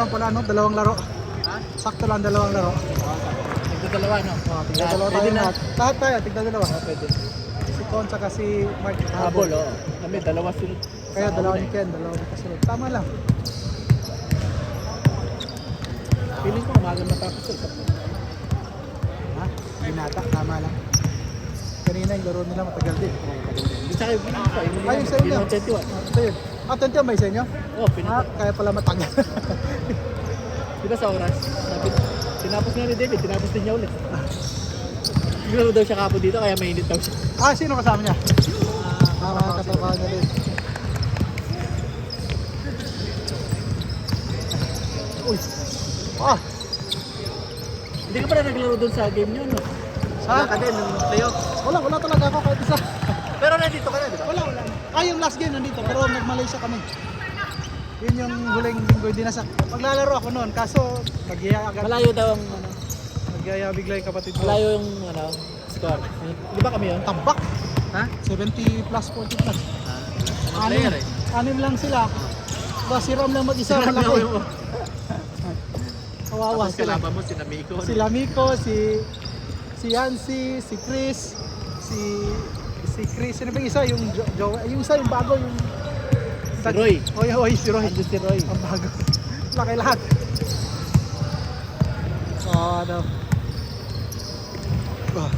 lang pala, no? Dalawang laro. Ha? Sakto lang, dalawang laro. Tigdadalawa, no? Tigdadalawa tayo Pwede na. lahat. Lahat tayo, tigdadalawa. Pwede. Si Con tsaka si Mark Habol, oo. Kami, dalawa sila. Kaya dalawa ni Ken, dalawa ni kasunod. Tama lang. Feeling ko, umaga matapos ito. Ha? Binata, tama lang. Kanina yung laro nila matagal din. Hindi sa kayo, pinaka. Ay, yung sa inyo. Yung 21. Ito yun. Ah, 20 may sa inyo? Oo, pinaka. Kaya pala matagal. Di ba sa oras? Sabi, tinapos nga ni David, tinapos din niya ulit. Siguro daw siya kapo dito, kaya mainit daw siya. Ah, sino kasama niya? Mga katrabaho niya din. Uy! Ah! Hindi ka pala naglaro doon sa game niyo, no? Sa? Wala ka din, ng playoff. Wala talaga ako kahit isa. Pero nandito ka na, di ba? Wala. Ah, yung last game nandito, pero nag-Malaysia kami. Yun yung huling linggo, hindi na sa... Maglalaro ako noon, kaso nagyaya agad. Malayo daw ang, ano, Nagyaya bigla yung kapatid ko. malayo yung, ano, score. Di ba kami yun? Tabak! Ha? 70 plus, 40 plus. Player eh. Anim lang sila. Ba, si Ram lang mag-isa, Sarap na malaki. mo. Kawawa Tapos sila. kalaban mo, si Namiko. Sila Miko, si Yancy, si Chris, si Chris, ano ba yung isa? Yung isa, yung bago, yung... Si Roy. Oy, si Roy. Andun si Roy. Ang bago. Laki lahat. Oh, ano. Ah.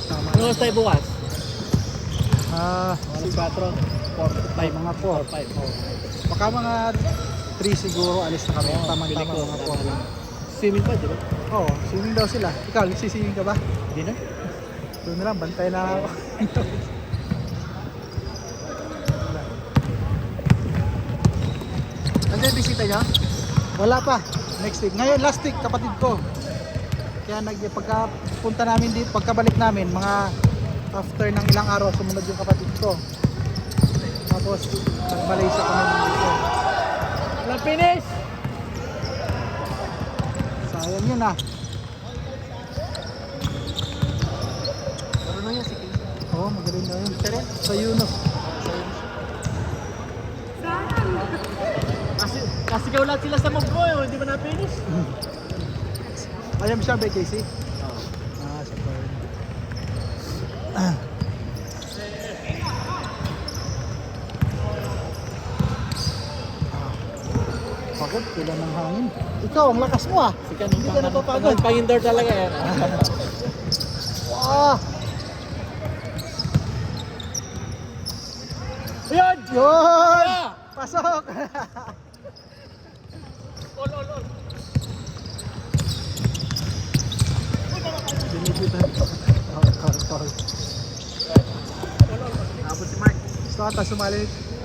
Tama. Ano oras tayo bukas? Alas 4, 4, 5. mga 4. 4, 5. Baka mga 3 siguro alis na kami. Tama Feeling ko, mga 4. swimming pa, di ba? Oo, swimming daw sila. Ikaw, nagsiswimming ka ba? Hindi na. Doon na lang, bantay na ako. Ano yung bisita niya? Wala pa. Next week. Ngayon, last week, kapatid ko. Kaya pagkapunta namin dito, pagkabalik namin, mga after ng ilang araw, sumunod yung kapatid ko. Tapos, nag-Malaysia kami dito. Walang finish! Sayang yun ah. Marunong yan si King. Oo, magaling na yun. Tere? Sa Yunus. Kasi ikaw lahat sila sa move mo, hindi ba na-finish? Ayam siya ba, JC? Oo. Siya pa rin. Pagod, kailan ng hangin. Ikaw, ang lakas mo ah. Hindi ka napapagod. Pang-indoor talaga yan. Wow! Ayan! Yun! Pasok! All. Binibitan. Foul. Abot si Mark. Gusto ata sumali.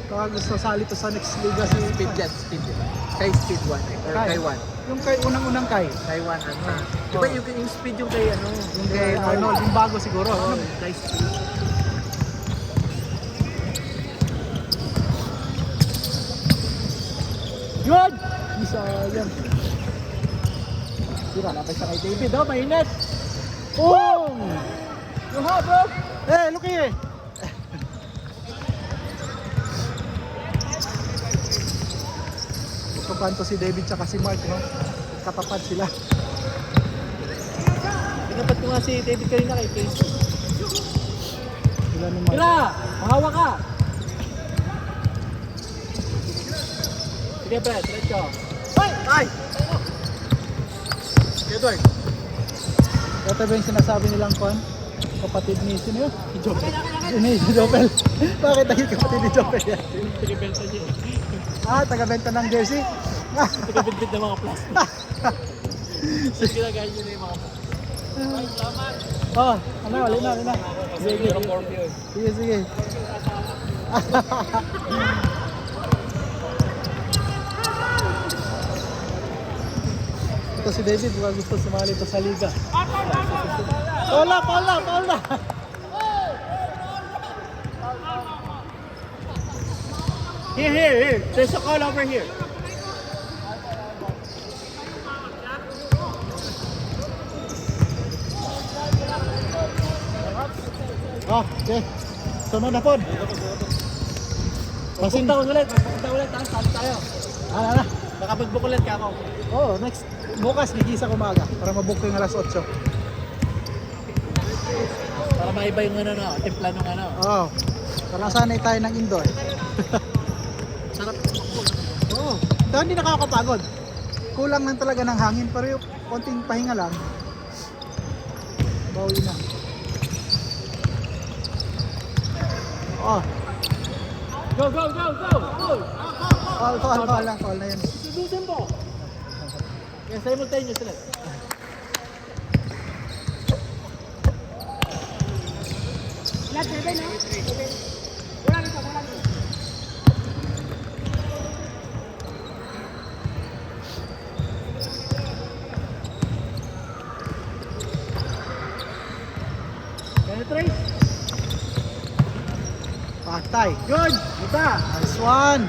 Gusto sali to sa next liga si Speed yan, speed. Kay speed 1 or kay 1. Yung kay unang-unang kay. Kay 1 ano. Di ba yung speed yung kay ano? Yung kay Arnold, yung bago siguro. Oo, Ano? kay speed. Yun! Isa yan. Sira. Lapay siya kay David, oh, mainit! Oh! Yung ha, bro! Luki eh! Ito si David tsaka si Mark, no? Katapat sila. Tinapat ko nga si David kanina kay Casey. Sila ni Mark. Tira! Mahawa ka! Sige, Brad, let's go. Ay! Ay! Edward. Ito ba yung sinasabi nilang Kwan? Kapatid ni sino yun? Si Jopel. Si Jopel. Bakit naging kapatid ni Jopel yan? Yung pinibenta niya eh. Taga-benta ng jersey? Tagabit-bit ng mga plastic. So, ginagaya niyo na yung mga plastic. Ay, salamat! Alin na. Sige. Ito si David, baka gusto sumali ito sa liga. Paul na! Here. There's a call over here. Okay. Sunod na po. Pasing. Magpunta ulit, tapos sali tayo. Ala. Baka mag-book ulit ka ako. Oh, next bukas gigisa ko umaga para mabook ko yung alas 8. Para maiba yung timpla nung Oh. Para sanay tayo ng indoor. Sarap. Oo. Dahil hindi nakakapagod. Kulang lang talaga ng hangin pero yung konting pahinga lang. Bawi na. Oh, Go, go, go, go! Go! call lang, call na yun. Sususin mo! Yan, simultaneous ulit. Penetrate! Patay. Good! Ita! Nice one.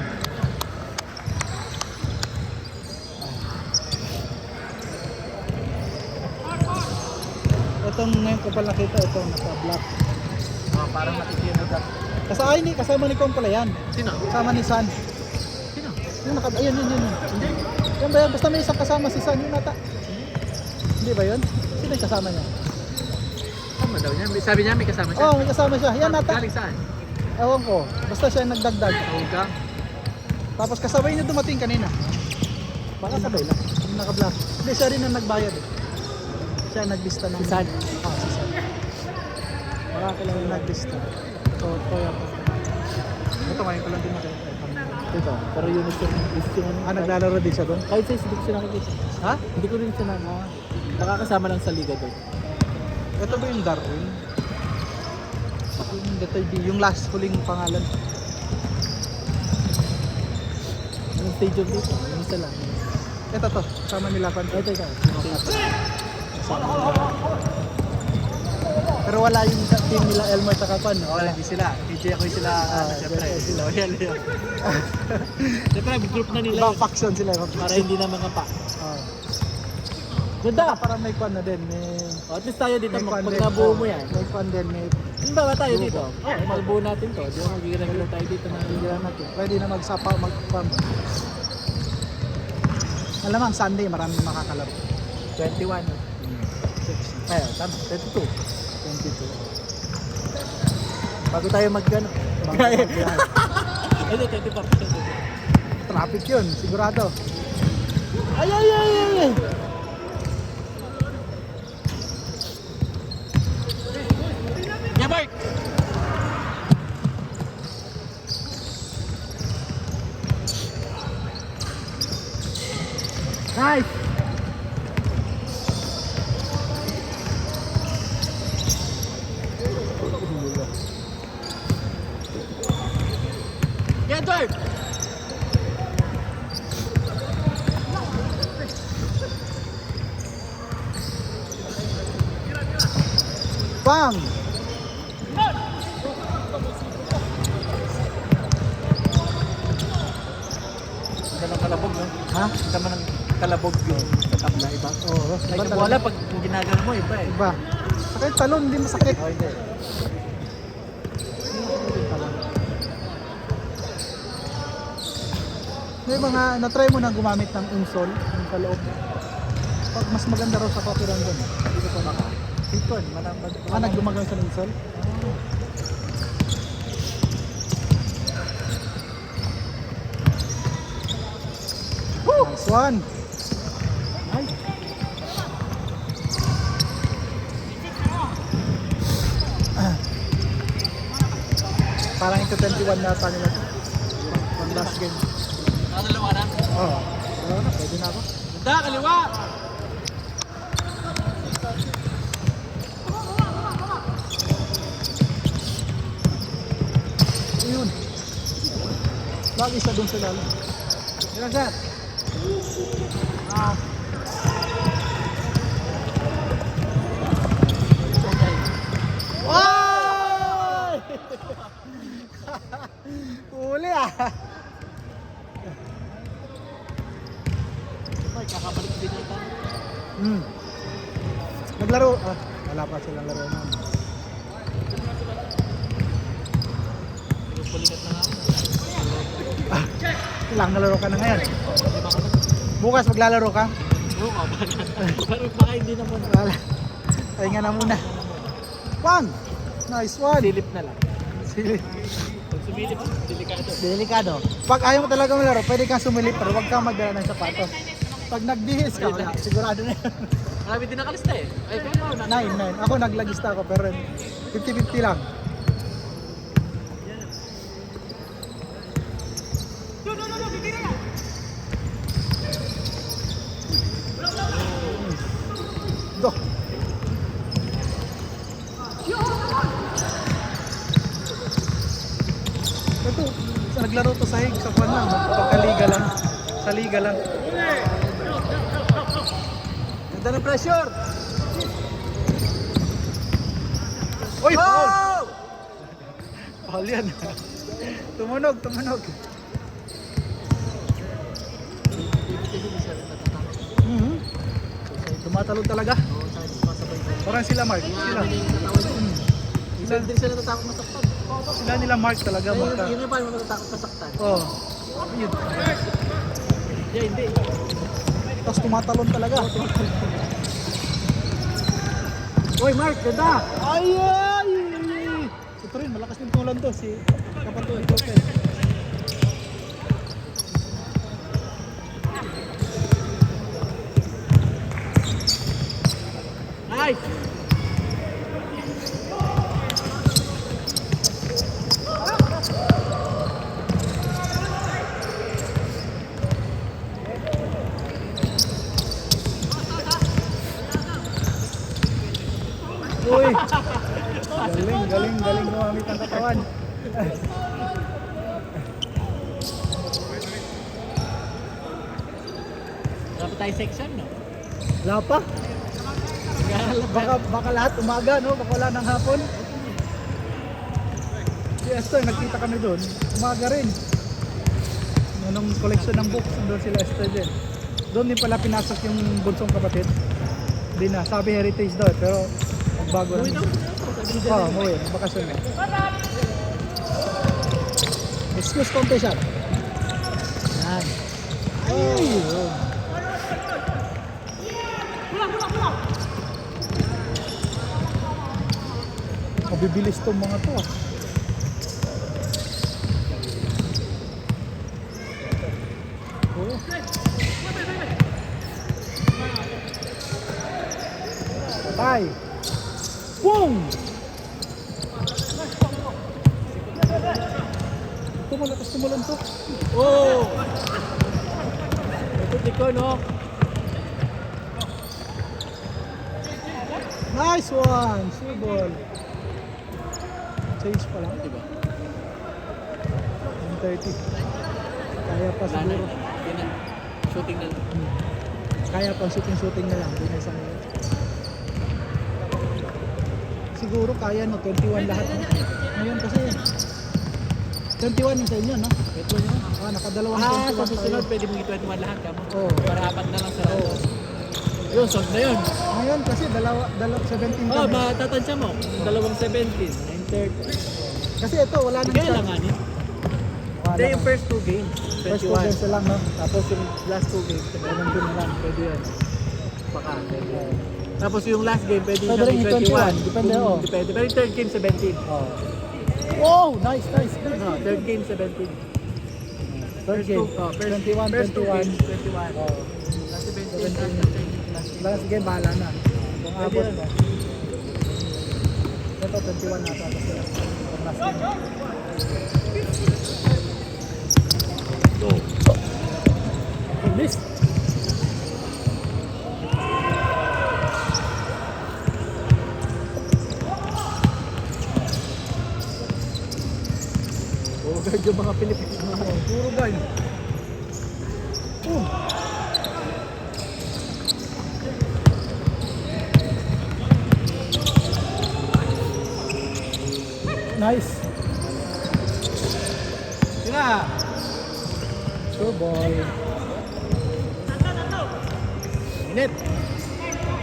Itong ngayon ko pala nakita, itong naka-black. Parang nakikita ka. Kasama ni Kong pala yan. Sino? Kasama ni San. Sino? Yung ayun, yun. Hindi. Yan ba yan? Basta may isang kasama si San, yun nata. Hindi ba yun? Sino yung kasama niya? Tama daw niya. Sabi niya may kasama siya. Oo, may kasama siya. Yan nata. Galing saan? Ewan ko. Basta siya yung nagdagdag. Tawag. Tapos kasabay niya dumating kanina. Baka sabay lang. Yung naka-black. Hindi, siya rin ang nagbayad eh. Siya ang naglista ng... Si San? Oo, si San. Baka kailangan yung naglista. So, yan. Ito ngayon ko lang din nakita. Ito. Pero yun yung Naglalaro din siya doon? kahit sa hindi ko siya nakikita. Ha? Hindi ko rin siya nakakasama lang sa liga doon. Ito ba yung Darwin? Yung last huling pangalan. Anong stadium dito? Yung isa lang. Ito to, kasama nila Pan. Ito. Pero wala yung team nila Elmer at Pan. Wala, hindi sila. PJ ako yung sila. Siyempre, sila. Siyempre, group na nila. Ibang faction sila. Para hindi na mga pa. Oh. Ganda! Parang may kwan na din. May, At least tayo dito, kwan pag din. nabuo mo yan. May kwan din. May Ano ba tayo dito? Oo, magbuo natin to. Di ba magiging tayo dito na pilihan natin. Pwede na magsapa, mag-kwan. Malamang Sunday, maraming makakalaro. 21. Ayun, tama. 22. 22. Bago tayo mag-gano. Bago Ito, 24. Traffic yun, sigurado. Ay! Yeah, Mark! Nice! Yeah, Edward! Bang! Ito ng kalabog, no? Ha? Ito ng kalabog yung sa tabla, iba? Oo. Like Iba yung talaga. bola, pag ginagano mo, iba eh. Iba. Sakit talon, hindi masakit. Oh, hindi. May mga, na-try mo na gumamit ng insole yung sa loob. Pag mas maganda raw sa copy run doon. Hindi ko pa naka. Dito, malambad. Naggumagamit sa insole? Nice one! Nice. Parang ito 21 na nila ito. Pang last game. Nakadalawa na. Oo. Wala na, pwede na ako. Ganda, kaliwa! Ayun. Lagi isa doon sa lalo. Yan, sir. Ah. Oy! Huli ah. Ay, kakabalik din ito. Naglaro. Wala pa silang laro na. Pulikat na nga. Ilang nalaro ka na ngayon? Bukas maglalaro ka? Oo, parang baka hindi naman. Wala. Pahinga na muna. One! Nice one! Silip na lang. Silip. Pag sumilip, delikado. Delikado. Pag ayaw mo talaga malaro, pwede kang sumilip pero huwag kang magdala ng sapatos. Pag nagbihis ka, wala. Sigurado na yan. Marami din nakalista eh. Ay, pero na. 9. Ako naglagista ako pero 50-50 lang. Do. Ito, sa naglaro to sa hig, sa kwan lang, pagkaliga lang. Sa liga lang. Ganda ng pressure! Uy! Foul! Oh! Foul yan. Tumunog. Mhm. Tumatalon talaga. Parang sila Mark. Sila. Hindi sila natatakot masaktan. Sila nila Mark talaga. Magka. Yun yung paano natatakot masaktan. Oh. Yun. Yeah, hindi. Tapos tumatalon talaga. Uy, Mark, ganda! Ay! Ito rin, malakas din tulan to. Si Kapatuan Trope. Nice! Uy! Galing gumamit ng katawan. Dapat tayo section, no? Wala pa. Baka lahat umaga, no? Baka wala ng hapon. Si Esther, nagkita kami doon. Umaga rin. Anong collection ng books, doon sila Esther din. Doon din pala pinasok yung bunsong kapatid. Hindi na, sabi heritage daw, pero bago Uy, na. no? Sabi ni Oo, Jerry. umuwi. Bakasyon na. Excuse competition. Yan. Ay! Oh. Mabibilis tong mga to. Oh. Patay. Boom! Tumulan to. Oh! Ito ko, no? Nice one! Subol. Change pa lang. Diba? 130. Kaya pa Wala na. siguro. Hindi na. Shooting na lang. Kaya pa shooting na lang. Hindi na isang siguro kaya no, 21 lahat. No? Ngayon kasi 21 yung sa inyo, no? Ito nyo. Nakadalawang Ah, 21 sa susunod, tayo. pwede mong i-21 lahat. Kamo. Oo. Para apat na lang sa Oo. rado. Yun, solve na yun. Ngayon kasi dalawa 17 Oh, kami. matatansya mo. Dalawang 17, 930. Kasi ito wala nang Kaya lang ano? Hindi, yung first two games. First 2 21. games lang, no? Tapos yung last two games, Ganun din na lang. pwede yan. Baka, pwede yan. Tapos yung last game, pwede Pwede rin yung 21. 21. Depende, Kung oh. Depende. Pero yung third game, 17. Oh. Wow, nice. Good. No, third game, 17. Third game. First 21, first two 21. games, 21. Oh. Last 17, 17. last Last game, bahala na. Kung Pwede abot yan. mo. Ito, 21 na ito. Kung last game. Miss. Oh, guard yung mga Pilipino. Oh, puro guy. Boom. Nice. Sina! Sure ball. Init!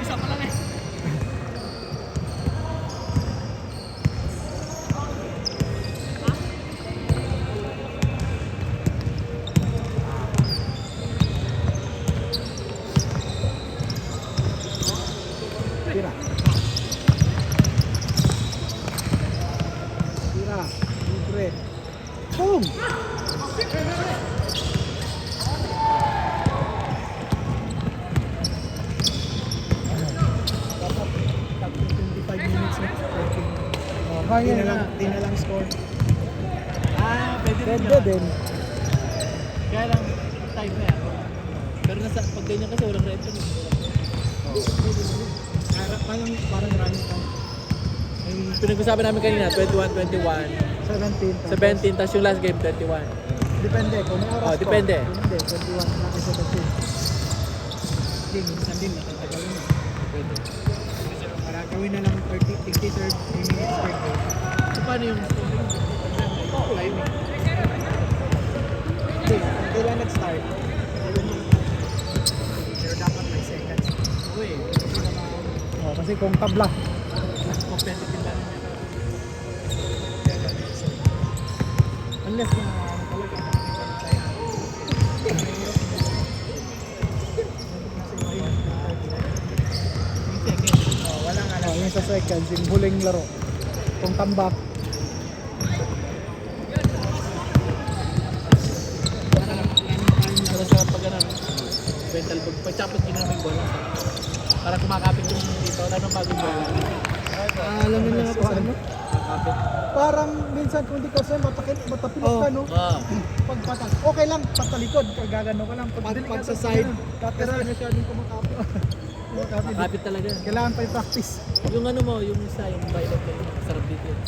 Isa pa lang eh. Tira. Tira. Libre. Boom! Dapat 25 minutes na. Oh, kaya na. Di na lang score. Pwede rin Pwede yun. din. Kaya lang, time na yan. Pero pag ganyan kasi walang red zone. Parang running time. Yung pinag-usapan namin kanina, 21, 21, 17. 17, tapos yung last game, 21. Depende. Kung may oras Oh, depende. Depende. 21 na kasi 17. Hindi, minsan din, nakatagal na. Depende. Para gawin na lang 30, 30 minutes per game. So, paano yung scoring? Timing. Hindi, kailan nag-start? Pero dapat may seconds. Uy, kasi naman, Oh, kasi kung tabla. mas competitive lang yun. Unless na talaga. Wala nga Oh, yung sa seconds, yung huling laro. Kung tambak. Para sa pag ano, mental pag-chapot yun namin bola. Para kumakapit yung dito, anong bagong bola. Alam mo na ako sa ano? Kumakapit. Parang minsan kung di ka sa'yo, matapilok ka, no? Pagpatak. Okay lang, patalikod. Pag gagano ka lang. Pag sa side. Pero masyadong kumakapit. Kumakapit talaga. Kailangan pa i-practice. Yung ano mo, yung isa, yung violet na yun. Sarap dito yun.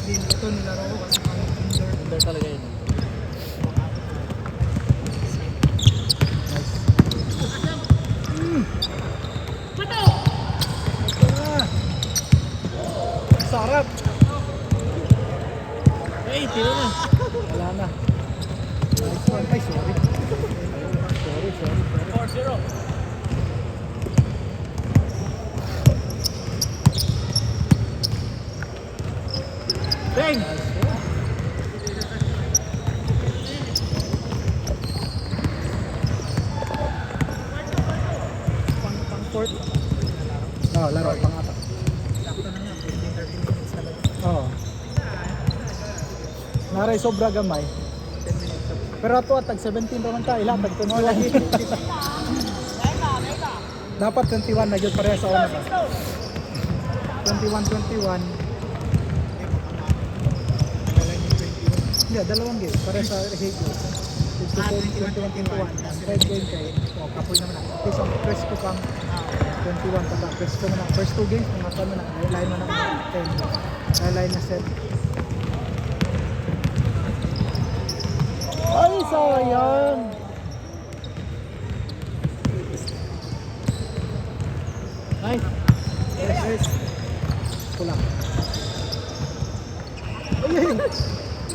Ito nilaro ko kasi pang indoor. Under talaga yun. Sarap. Hey, tiro na. Wala na. Nice one. Ay, sorry. Sorry. 4-0. Bang! Pang fourth. Oh, laro. Pang-apat. Sakto na nga, 15-30 minutes na lang. Oo. Naray sobra gamay. 10 minutes. Pero ato tag 17 raman ta, ilang tag 21. Dapat 21 na gyud pareha sa una ba. 21. Yeah, dalawang game pareha sa Hego. 21. Red game kay kapoy naman na. Okay, so press ko pang 21 pa ba. Press ko na first two games mga kami na line na 10. Line na set. Ay, sayang! Ay! Yes. Pulang.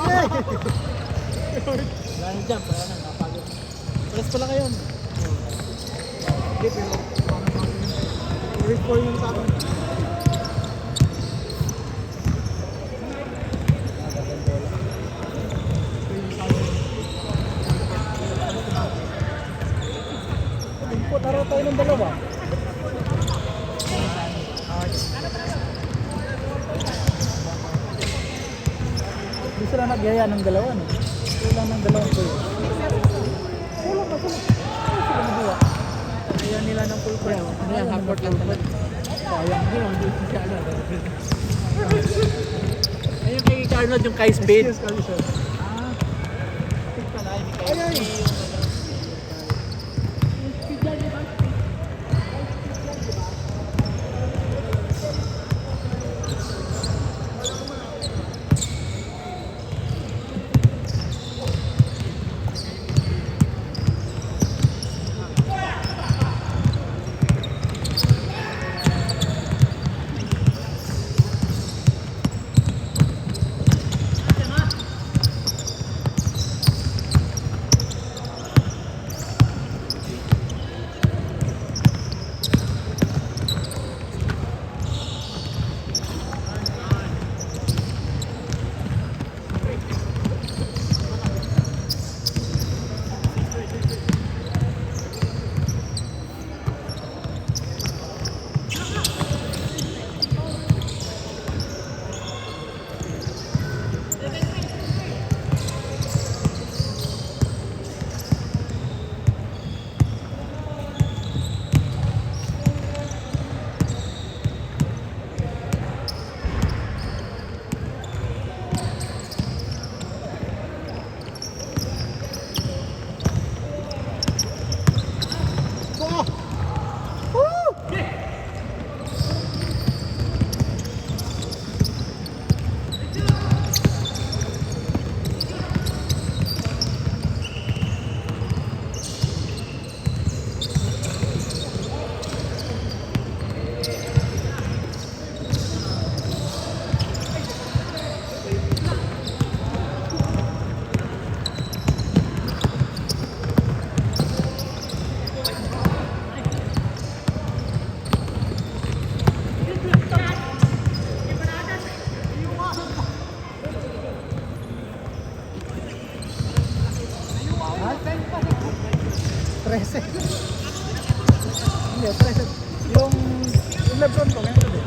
Ay! Wala na jump, wala na, napagod. Press pala kayo. Hindi, pero parang report yung sa akin. Input, araw tayo ng dalawa. Hindi sila nagyaya ng dalawa, no? Kulang ng dalawang player. Kulang ka, kulang. Ay, sila magawa. Kaya nila ng full court. Ano yan, half court lang talaga. Sayang. Hindi naman, hindi siya ano. Ayun kay Carnot yung kay Speed. Excuse kami, sir. Speed pala, hindi kay Ay, ay. Yung Lebron ko, ganito din.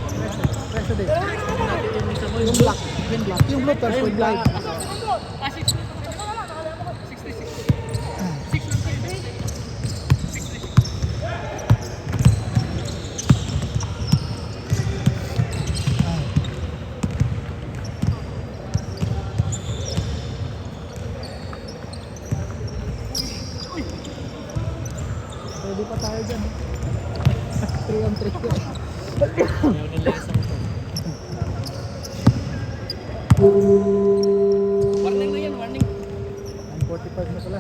Preso din. Natin yung isa mo, Yung black. Yung black. Yung blue turf, yung black. Pwede pa tayo dyan. 3 on 3. Ayaw nila isang to. Warning na yan, warning. 9:45 na pala.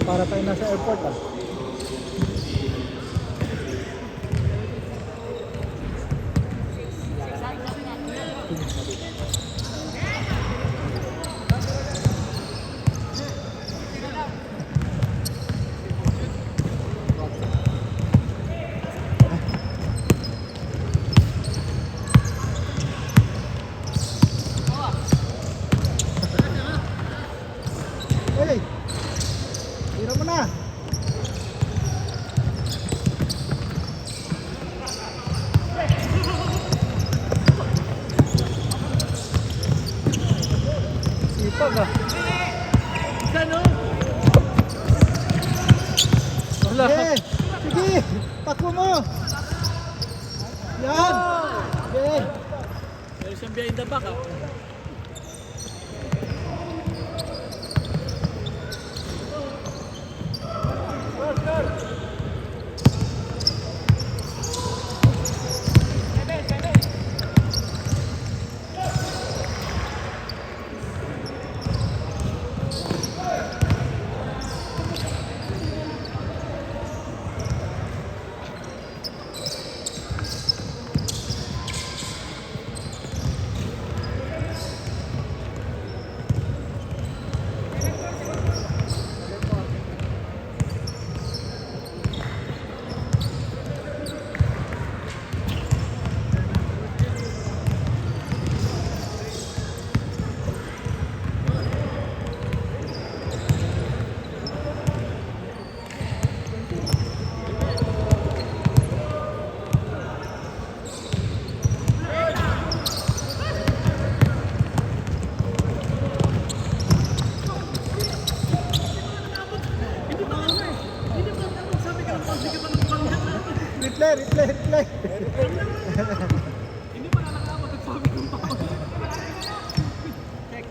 Para tayo nasa airport ah. Hey! Tira mo na! Sipag ah! Ano? Wala. Sige! Sige! Takbo mo! Yan! Sige! There's some behind the back, ah. Replay! Hindi pa nakakabot at sabi ng bawal. Check.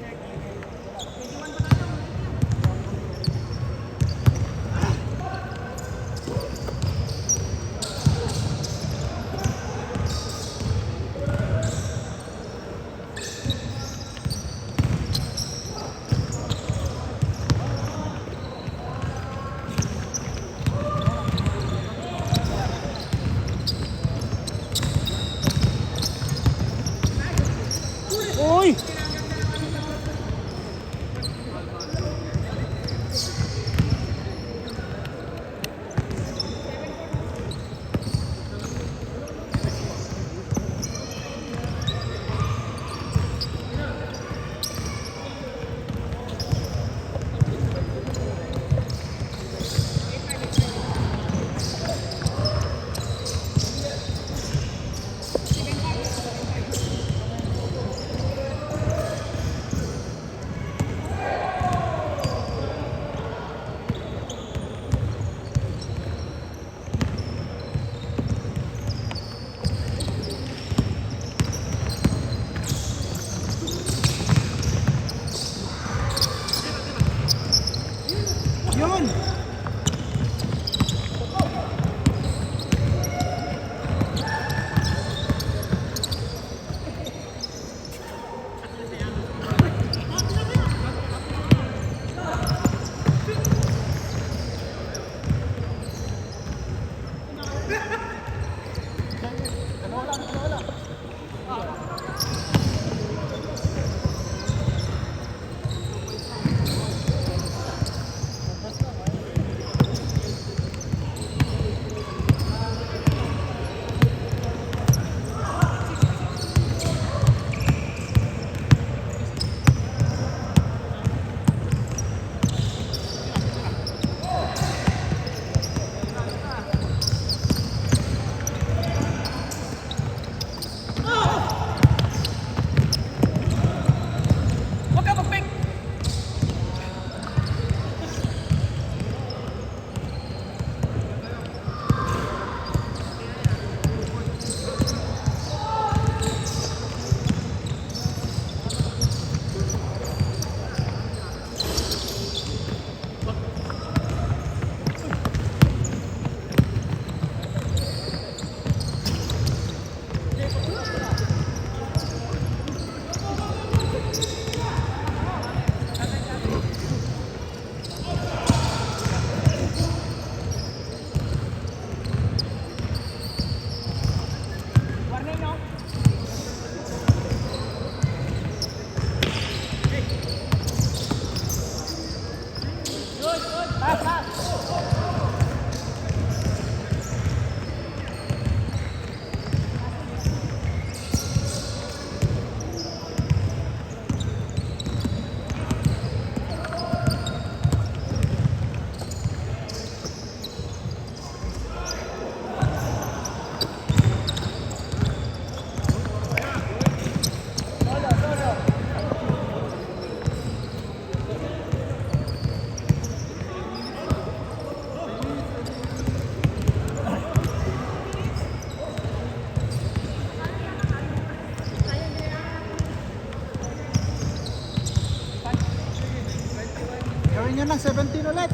ng 17 ulit.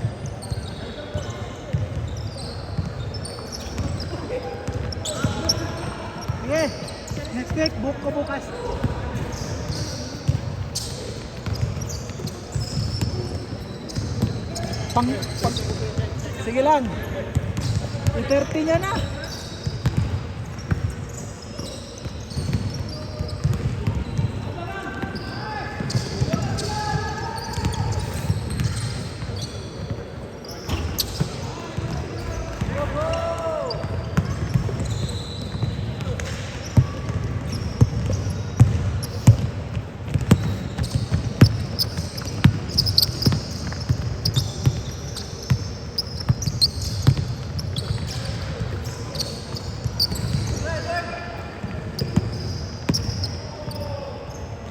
Sige, next week, book ko bukas. Pang, sige lang. 30 niya na.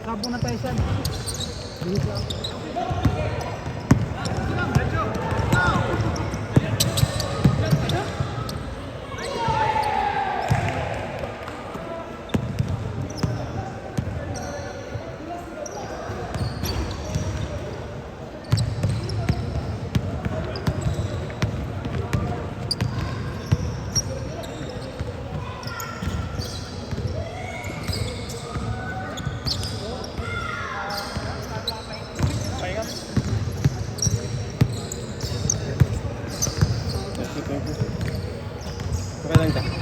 Sabo na tayo saan. Bilis lang. Tara lang ka.